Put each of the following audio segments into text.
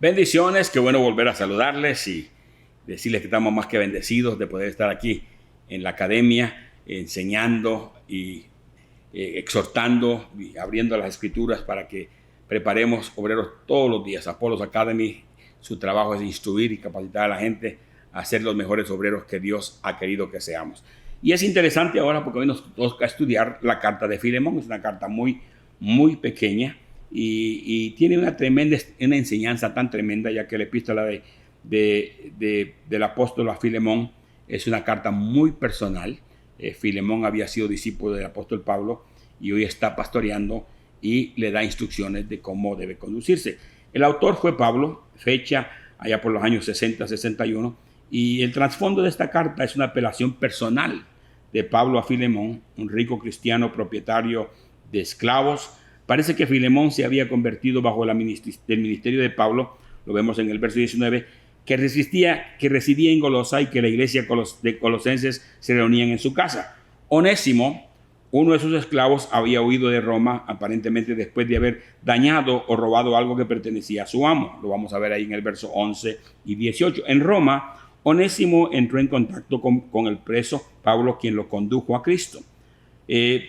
Bendiciones, qué bueno volver a saludarles y decirles que estamos más que bendecidos de poder estar aquí en la academia, enseñando y exhortando y abriendo las escrituras para que preparemos obreros todos los días. Apollos Academy, su trabajo es instruir y capacitar a la gente a ser los mejores obreros que Dios ha querido que seamos. Y es interesante ahora porque hoy nos toca estudiar la carta de Filemón. Es una carta muy pequeña y tiene una enseñanza tan tremenda, ya que la epístola del apóstol a Filemón es una carta muy personal. Filemón había sido discípulo del apóstol Pablo y hoy está pastoreando y le da instrucciones de cómo debe conducirse. El autor fue Pablo, fecha allá por los años 60-61, y el trasfondo de esta carta es una apelación personal de Pablo a Filemón, un rico cristiano propietario de esclavos. Parece que Filemón se había convertido bajo el ministerio de Pablo, lo vemos en el verso 19, que residía en Golosa y que la iglesia de Colosenses se reunían en su casa. Onésimo, uno de sus esclavos, había huido de Roma, aparentemente después de haber dañado o robado algo que pertenecía a su amo. Lo vamos a ver ahí en el verso 11 y 18. En Roma, Onésimo entró en contacto con el preso Pablo, quien lo condujo a Cristo.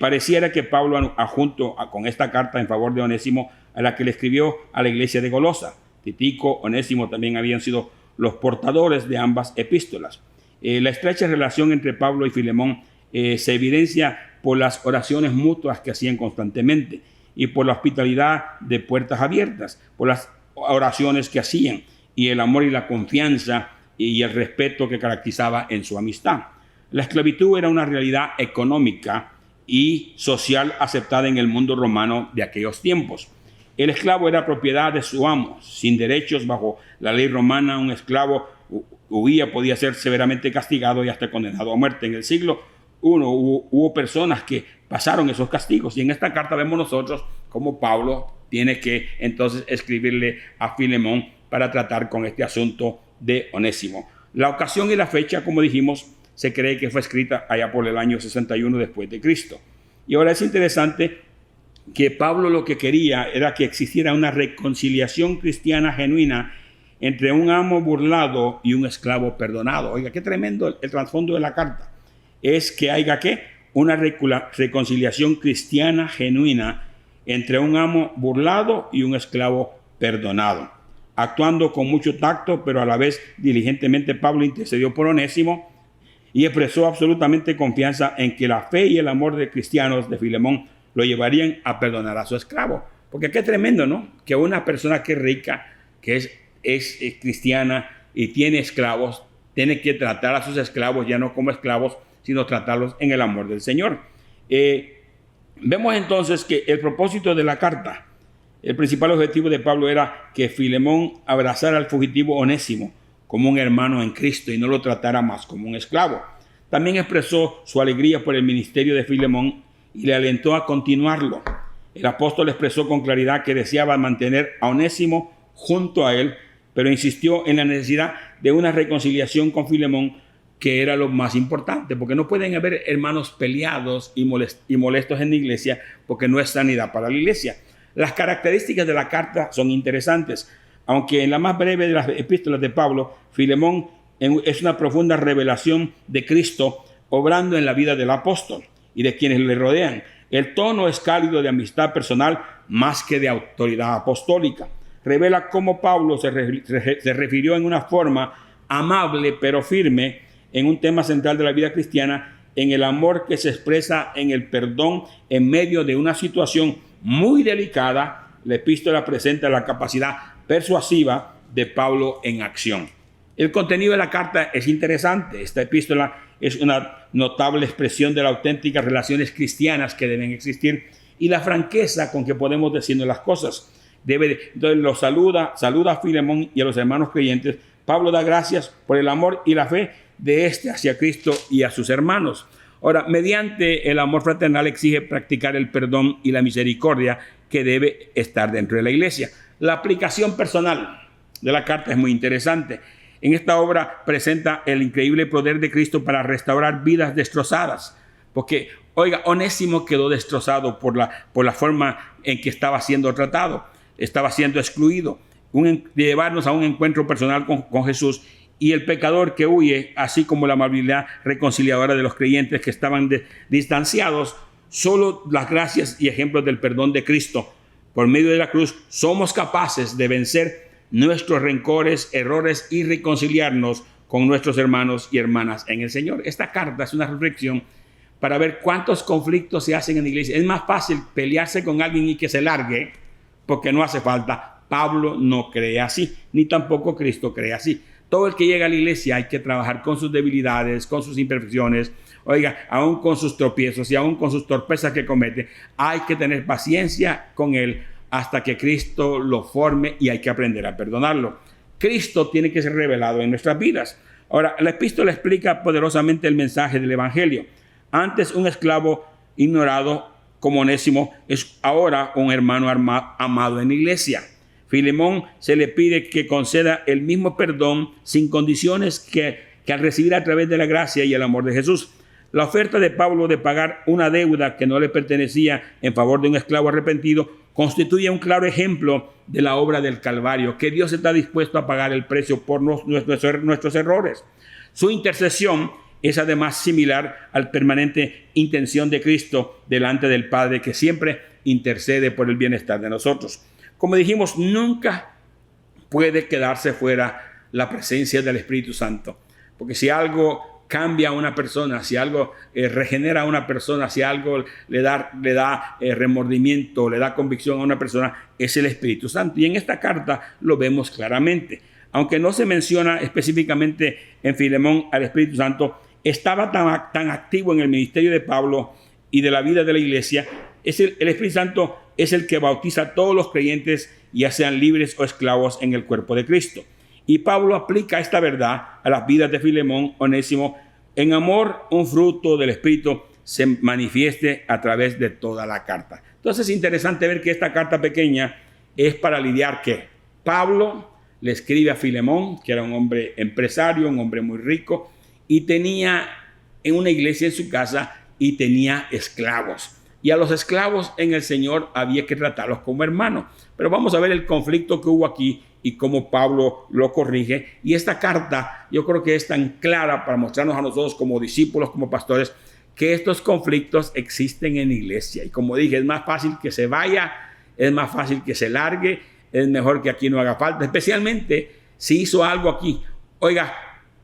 Pareciera que Pablo, junto con esta carta en favor de Onésimo, a la que le escribió a la iglesia de Golosa, Tíquico, Onésimo también habían sido los portadores de ambas epístolas. La estrecha relación entre Pablo y Filemón se evidencia por las oraciones mutuas que hacían constantemente y por la hospitalidad de puertas abiertas, por las oraciones que hacían y el amor y la confianza y el respeto que caracterizaba en su amistad. La esclavitud era una realidad económica y social aceptada en el mundo romano de aquellos tiempos. El esclavo era propiedad de su amo, sin derechos. Bajo la ley romana, un esclavo podía ser severamente castigado y hasta condenado a muerte. En el siglo I hubo personas que pasaron esos castigos, y en esta carta vemos nosotros cómo Pablo tiene que entonces escribirle a Filemón para tratar con este asunto de Onésimo. La ocasión y la fecha, como dijimos, se cree que fue escrita allá por el año 61 después de Cristo. Y ahora es interesante que Pablo lo que quería era que existiera una reconciliación cristiana genuina entre un amo burlado y un esclavo perdonado. Oiga, qué tremendo el trasfondo de la carta. Es que haya una reconciliación cristiana genuina entre un amo burlado y un esclavo perdonado. Actuando con mucho tacto, pero a la vez diligentemente, Pablo intercedió por Onésimo y expresó absolutamente confianza en que la fe y el amor de cristianos de Filemón lo llevarían a perdonar a su esclavo. Porque qué tremendo, ¿no? Que una persona que es rica, que es cristiana y tiene esclavos, tiene que tratar a sus esclavos ya no como esclavos, sino tratarlos en el amor del Señor. Vemos entonces que el propósito de la carta, el principal objetivo de Pablo era que Filemón abrazara al fugitivo Onésimo como un hermano en Cristo y no lo tratara más como un esclavo. También expresó su alegría por el ministerio de Filemón y le alentó a continuarlo. El apóstol expresó con claridad que deseaba mantener a Onésimo junto a él, pero insistió en la necesidad de una reconciliación con Filemón, que era lo más importante, porque no pueden haber hermanos peleados y molestos en la iglesia, porque no es sanidad para la iglesia. Las características de la carta son interesantes. Aunque en la más breve de las epístolas de Pablo, Filemón es una profunda revelación de Cristo obrando en la vida del apóstol y de quienes le rodean. El tono es cálido de amistad personal más que de autoridad apostólica. Revela cómo Pablo se refirió en una forma amable pero firme en un tema central de la vida cristiana, en el amor que se expresa en el perdón en medio de una situación muy delicada. La epístola presenta la capacidad persuasiva de Pablo en acción. El contenido de la carta es interesante. Esta epístola es una notable expresión de las auténticas relaciones cristianas que deben existir y la franqueza con que podemos decirnos las cosas. Entonces lo saluda a Filemón y a los hermanos creyentes. Pablo da gracias por el amor y la fe de hacia Cristo y a sus hermanos. Ahora, mediante el amor fraternal exige practicar el perdón y la misericordia que debe estar dentro de la iglesia. La aplicación personal de la carta es muy interesante. En esta obra presenta el increíble poder de Cristo para restaurar vidas destrozadas. Porque, oiga, Onésimo quedó destrozado por la forma en que estaba siendo tratado. Estaba siendo excluido. de llevarnos a un encuentro personal con Jesús, y el pecador que huye, así como la amabilidad reconciliadora de los creyentes que estaban distanciados. Solo las gracias y ejemplos del perdón de Cristo por medio de la cruz somos capaces de vencer nuestros rencores, errores y reconciliarnos con nuestros hermanos y hermanas en el Señor. Esta carta es una reflexión para ver cuántos conflictos se hacen en la iglesia. Es más fácil pelearse con alguien y que se largue porque no hace falta. Pablo no cree así, ni tampoco Cristo cree así. Todo el que llega a la iglesia hay que trabajar con sus debilidades, con sus imperfecciones, aún con sus tropiezos y aún con sus torpezas que comete. Hay que tener paciencia con él hasta que Cristo lo forme, y hay que aprender a perdonarlo. Cristo tiene que ser revelado en nuestras vidas. Ahora, la epístola explica poderosamente el mensaje del evangelio. Antes un esclavo ignorado como Onésimo es ahora un hermano amado en la iglesia. Filemón se le pide que conceda el mismo perdón sin condiciones que al recibir a través de la gracia y el amor de Jesús. La oferta de Pablo de pagar una deuda que no le pertenecía en favor de un esclavo arrepentido constituye un claro ejemplo de la obra del Calvario, que Dios está dispuesto a pagar el precio por nuestros errores. Su intercesión es además similar a la permanente intención de Cristo delante del Padre, que siempre intercede por el bienestar de nosotros. Como dijimos, nunca puede quedarse fuera la presencia del Espíritu Santo, porque si algo cambia a una persona, si algo regenera a una persona, si algo le da remordimiento, le da convicción a una persona, es el Espíritu Santo. Y en esta carta lo vemos claramente. Aunque no se menciona específicamente en Filemón al Espíritu Santo, estaba tan activo en el ministerio de Pablo y de la vida de la iglesia. El Espíritu Santo es el que bautiza a todos los creyentes, ya sean libres o esclavos, en el cuerpo de Cristo. Y Pablo aplica esta verdad a las vidas de Filemón, Onésimo. En amor, un fruto del Espíritu se manifieste a través de toda la carta. Entonces es interesante ver que esta carta pequeña es para lidiar que Pablo le escribe a Filemón, que era un hombre empresario, un hombre muy rico, y tenía en una iglesia en su casa y tenía esclavos. Y a los esclavos en el Señor había que tratarlos como hermanos. Pero vamos a ver el conflicto que hubo aquí y cómo Pablo lo corrige. Y esta carta yo creo que es tan clara para mostrarnos a nosotros como discípulos, como pastores, que estos conflictos existen en la iglesia. Y como dije, es más fácil que se vaya, es más fácil que se largue, es mejor que aquí no haga falta, especialmente si hizo algo aquí. Oiga,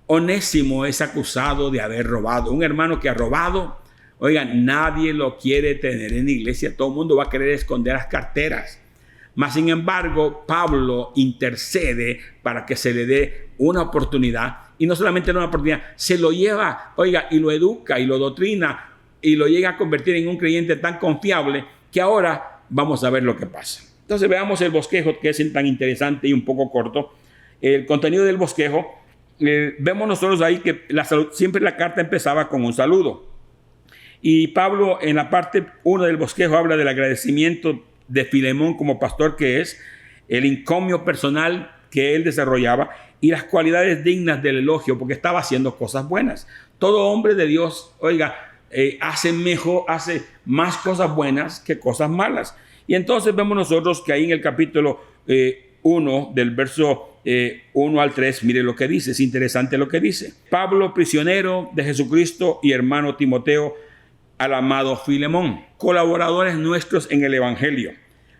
Onésimo es acusado de haber robado. Un hermano que ha robado, oiga, nadie lo quiere tener en la iglesia. Todo el mundo va a querer esconder las carteras. Mas, sin embargo, Pablo intercede para que se le dé una oportunidad. Y no solamente una oportunidad, se lo lleva, oiga, y lo educa y lo doctrina y lo llega a convertir en un creyente tan confiable que ahora vamos a ver lo que pasa. Entonces veamos el bosquejo, que es tan interesante y un poco corto. El contenido del bosquejo, vemos nosotros ahí que siempre la carta empezaba con un saludo. Y Pablo en la parte 1 del bosquejo habla del agradecimiento de Filemón como pastor que es, el encomio personal que él desarrollaba y las cualidades dignas del elogio, porque estaba haciendo cosas buenas. Todo hombre de Dios, oiga, hace más cosas buenas que cosas malas. Y entonces vemos nosotros que ahí en el capítulo 1, del verso 1 al 3, mire lo que dice, es interesante lo que dice. Pablo, prisionero de Jesucristo, y hermano Timoteo, al amado Filemón, colaboradores nuestros en el evangelio,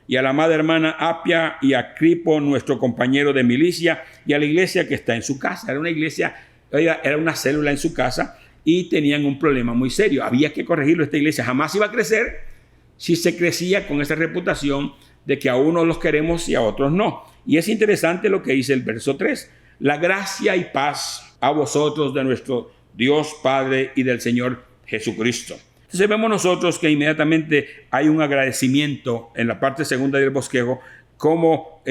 y a la amada hermana Apia y a Cripo, nuestro compañero de milicia, y a la iglesia que está en su casa. Era una iglesia, era una célula en su casa, y tenían un problema muy serio. Había que corregirlo. Esta iglesia jamás iba a crecer si se crecía con esa reputación de que a unos los queremos y a otros no. Y es interesante lo que dice el verso 3. La gracia y paz a vosotros de nuestro Dios Padre y del Señor Jesucristo. Entonces vemos nosotros que inmediatamente hay un agradecimiento en la parte segunda del bosquejo, como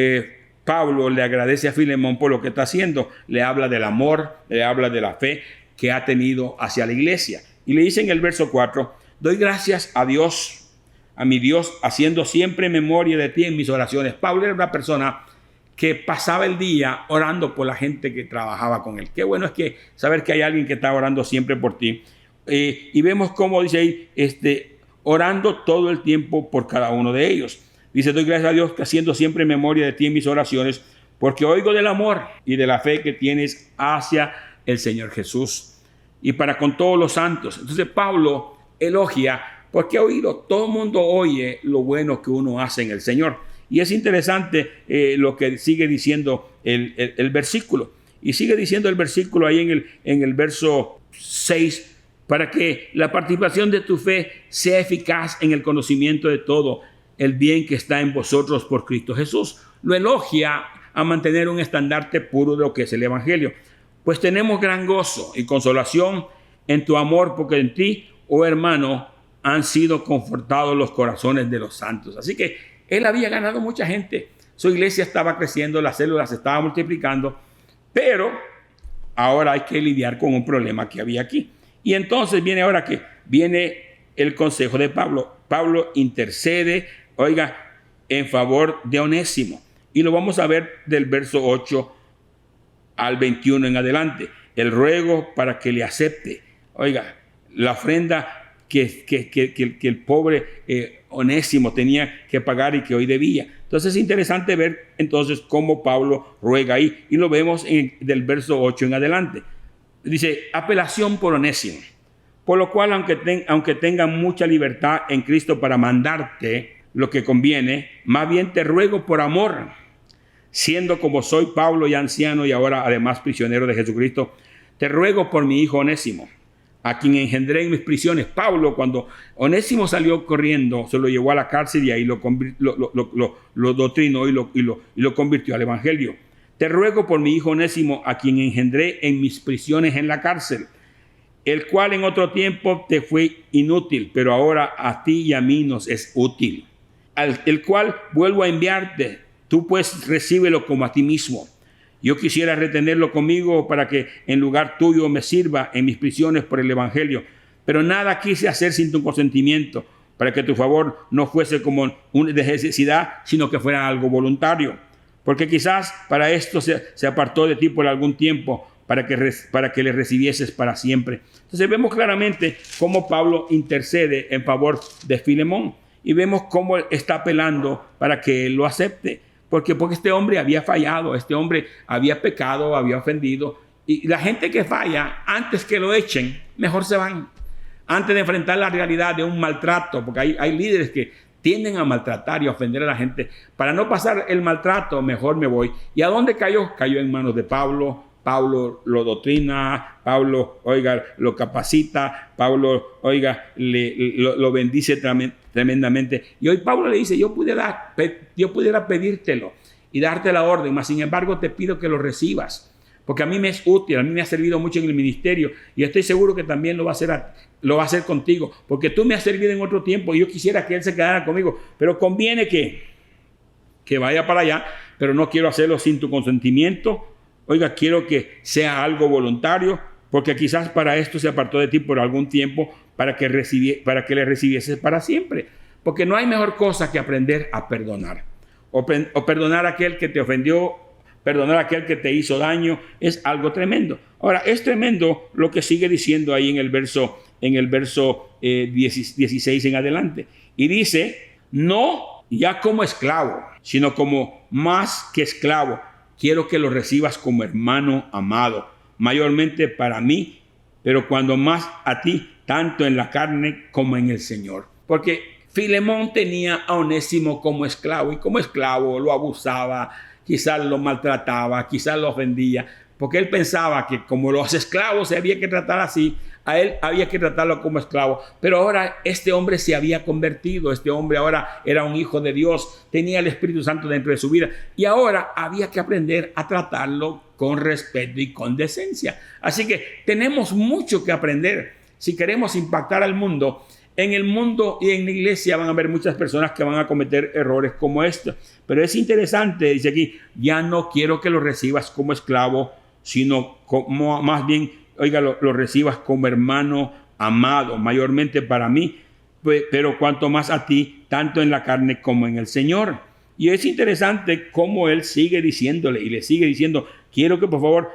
Pablo le agradece a Filemón por lo que está haciendo. Le habla del amor, le habla de la fe que ha tenido hacia la iglesia. Y le dice en el verso 4, doy gracias a Dios, a mi Dios, haciendo siempre memoria de ti en mis oraciones. Pablo era una persona que pasaba el día orando por la gente que trabajaba con él. Qué bueno es que saber que hay alguien que está orando siempre por ti. Y vemos cómo dice ahí, orando todo el tiempo por cada uno de ellos. Dice, doy gracias a Dios que haciendo siempre memoria de ti en mis oraciones porque oigo del amor y de la fe que tienes hacia el Señor Jesús y para con todos los santos. Entonces Pablo elogia porque ha oído, todo el mundo oye lo bueno que uno hace en el Señor. Y es interesante lo que sigue diciendo el versículo. Y sigue diciendo el versículo ahí en el verso 6, para que la participación de tu fe sea eficaz en el conocimiento de todo el bien que está en vosotros por Cristo Jesús. Lo elogia a mantener un estandarte puro de lo que es el Evangelio. Pues tenemos gran gozo y consolación en tu amor, porque en ti, oh hermano, han sido confortados los corazones de los santos. Así que él había ganado mucha gente. Su iglesia estaba creciendo, las células se estaban multiplicando, pero ahora hay que lidiar con un problema que había aquí. Y entonces viene el consejo de Pablo. Pablo intercede, en favor de Onésimo. Y lo vamos a ver del verso 8 al 21 en adelante. El ruego para que le acepte. La ofrenda que el pobre Onésimo tenía que pagar y que hoy debía. Entonces es interesante ver entonces cómo Pablo ruega ahí. Y lo vemos del verso 8 en adelante. Dice, apelación por Onésimo, por lo cual, aunque tengan mucha libertad en Cristo para mandarte lo que conviene, más bien te ruego por amor, siendo como soy Pablo ya anciano y ahora además prisionero de Jesucristo, te ruego por mi hijo Onésimo, a quien engendré en mis prisiones. Pablo, cuando Onésimo salió corriendo, se lo llevó a la cárcel y ahí lo doctrinó y lo convirtió al evangelio. Te ruego por mi hijo Onésimo, a quien engendré en mis prisiones en la cárcel, el cual en otro tiempo te fue inútil, pero ahora a ti y a mí nos es útil. El cual vuelvo a enviarte, tú pues recíbelo como a ti mismo. Yo quisiera retenerlo conmigo para que en lugar tuyo me sirva en mis prisiones por el evangelio, pero nada quise hacer sin tu consentimiento, para que tu favor no fuese como una necesidad, sino que fuera algo voluntario. Porque quizás para esto se apartó de ti por algún tiempo, para que le recibieses para siempre. Entonces vemos claramente cómo Pablo intercede en favor de Filemón y vemos cómo está apelando para que él lo acepte. Porque este hombre había fallado, este hombre había pecado, había ofendido. Y la gente que falla, antes que lo echen, mejor se van. Antes de enfrentar la realidad de un maltrato, porque hay líderes que tienden a maltratar y a ofender a la gente. Para no pasar el maltrato, mejor me voy. ¿Y a dónde cayó? Cayó en manos de Pablo. Pablo lo doctrina, Pablo, lo capacita, Pablo, lo bendice tremendamente. Y hoy Pablo le dice, yo pudiera pedírtelo y darte la orden, mas sin embargo te pido que lo recibas, porque a mí me es útil, a mí me ha servido mucho en el ministerio y estoy seguro que también lo va a hacer contigo, porque tú me has servido en otro tiempo y yo quisiera que él se quedara conmigo, pero conviene que vaya para allá, pero no quiero hacerlo sin tu consentimiento. Quiero que sea algo voluntario, porque quizás para esto se apartó de ti por algún tiempo, para que le recibieses para siempre. Porque no hay mejor cosa que aprender a perdonar. O perdonar a aquel que te ofendió, perdonar a aquel que te hizo daño, es algo tremendo. Ahora, es tremendo lo que sigue diciendo ahí en el verso 16 en adelante. Y dice, no ya como esclavo, sino como más que esclavo. Quiero que lo recibas como hermano amado, mayormente para mí, pero cuando más a ti, tanto en la carne como en el Señor. Porque Filemón tenía a Onésimo como esclavo, y como esclavo lo abusaba, quizás lo maltrataba, quizás lo ofendía, porque él pensaba que como los esclavos se había que tratar así, a él había que tratarlo como esclavo. Pero ahora este hombre se había convertido, este hombre ahora era un hijo de Dios, tenía el Espíritu Santo dentro de su vida y ahora había que aprender a tratarlo con respeto y con decencia. Así que tenemos mucho que aprender si queremos impactar al mundo. En el mundo y en la iglesia van a haber muchas personas que van a cometer errores como estos. Pero es interesante, dice aquí, ya no quiero que lo recibas como esclavo, sino como más bien lo recibas como hermano amado, mayormente para mí, pero cuanto más a ti, tanto en la carne como en el Señor. Y es interesante cómo él sigue diciéndole y le sigue diciendo, quiero que por favor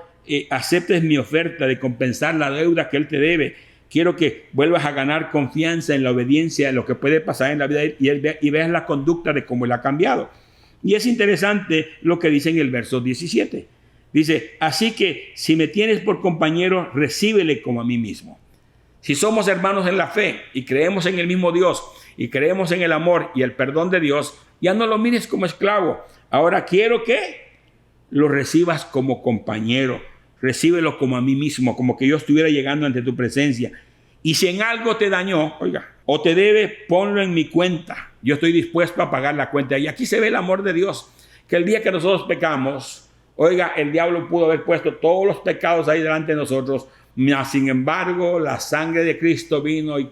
aceptes mi oferta de compensar la deuda que él te debe. Quiero que vuelvas a ganar confianza en la obediencia, en lo que puede pasar en la vida y veas la conducta de cómo él ha cambiado. Y es interesante lo que dice en el verso 17. Dice, así que si me tienes por compañero, recíbele como a mí mismo. Si somos hermanos en la fe y creemos en el mismo Dios y creemos en el amor y el perdón de Dios, ya no lo mires como esclavo. Ahora quiero que lo recibas como compañero. Recíbelo como a mí mismo, como que yo estuviera llegando ante tu presencia. Y si en algo te dañó, oiga, o te debe, ponlo en mi cuenta. Yo estoy dispuesto a pagar la cuenta. Y aquí se ve el amor de Dios, que el día que nosotros pecamos, oiga, el diablo pudo haber puesto todos los pecados ahí delante de nosotros, mas sin embargo, la sangre de Cristo vino y,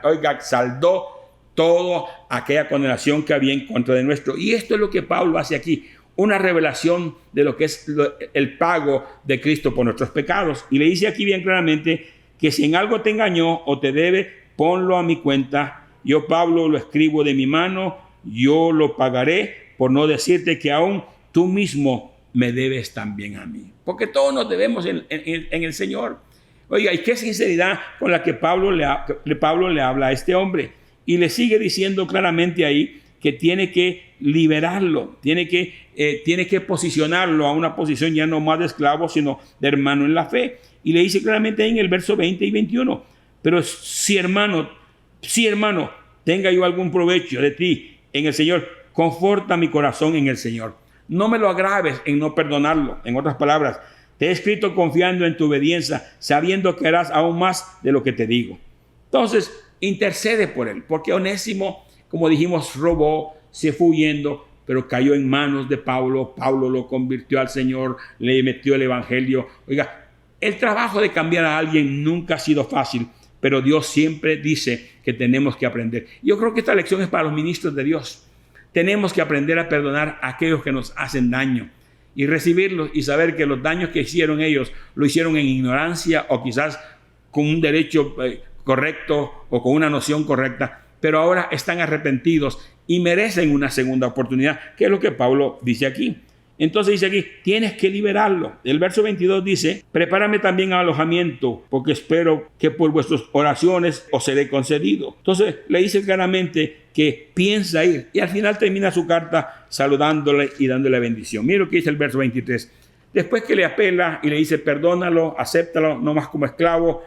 oiga, saldó toda aquella condenación que había en contra de nuestro. Y esto es lo que Pablo hace aquí, una revelación de lo que es el pago de Cristo por nuestros pecados. Y le dice aquí bien claramente que si en algo te engañó o te debe, ponlo a mi cuenta. Yo, Pablo, lo escribo de mi mano, yo lo pagaré, por no decirte que aún tú mismo me debes también a mí. Porque todos nos debemos en el Señor. Oiga, y qué sinceridad con la que Pablo le habla a este hombre. Y le sigue diciendo claramente ahí que tiene que liberarlo, tiene que posicionarlo a una posición ya no más de esclavo, sino de hermano en la fe. Y le dice claramente ahí en el verso 20 y 21, pero si hermano, tenga yo algún provecho de ti en el Señor, conforta mi corazón en el Señor. No me lo agraves en no perdonarlo. En otras palabras, te he escrito confiando en tu obediencia, sabiendo que harás aún más de lo que te digo. Entonces, intercede por él, porque Onésimo, como dijimos, robó, se fue huyendo, pero cayó en manos de Pablo. Pablo lo convirtió al Señor, le metió el evangelio. Oiga, el trabajo de cambiar a alguien nunca ha sido fácil, pero Dios siempre dice que tenemos que aprender. Yo creo que esta lección es para los ministros de Dios. Tenemos que aprender a perdonar a aquellos que nos hacen daño y recibirlos y saber que los daños que hicieron ellos lo hicieron en ignorancia o quizás con un derecho correcto o con una noción correcta, pero ahora están arrepentidos y merecen una segunda oportunidad, que es lo que Pablo dice aquí. Entonces dice aquí, tienes que liberarlo. El verso 22 dice, prepárame también alojamiento, porque espero que por vuestras oraciones os seré concedido. Entonces le dice claramente que piensa ir, y al final termina su carta saludándole y dándole bendición. Mira lo que dice el verso 23. Después que le apela y le dice, perdónalo, acéptalo, no más como esclavo,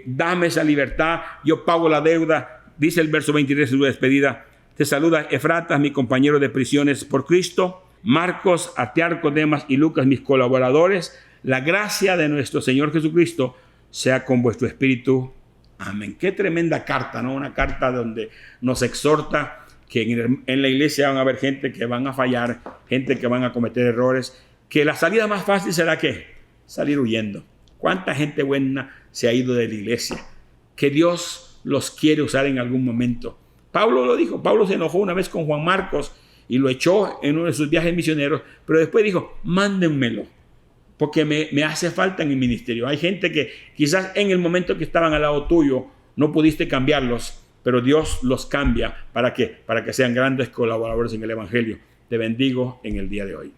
dame esa libertad, yo pago la deuda. Dice el verso 23 de su despedida, te saluda Efratas, mi compañero de prisiones por Cristo, Marcos, Astiarco, Demas y Lucas, mis colaboradores. La gracia de nuestro Señor Jesucristo sea con vuestro espíritu. Amén. Qué tremenda carta, ¿no? Una carta donde nos exhorta que en la iglesia van a haber gente que van a fallar, gente que van a cometer errores, que la salida más fácil será ¿qué? Salir huyendo. ¿Cuánta gente buena se ha ido de la iglesia? Que Dios los quiere usar en algún momento. Pablo lo dijo. Pablo se enojó una vez con Juan Marcos y lo echó en uno de sus viajes misioneros, pero después dijo, mándenmelo, porque me hace falta en el ministerio. Hay gente que quizás en el momento que estaban al lado tuyo no pudiste cambiarlos, pero Dios los cambia. ¿Para qué? Para que sean grandes colaboradores en el evangelio. Te bendigo en el día de hoy.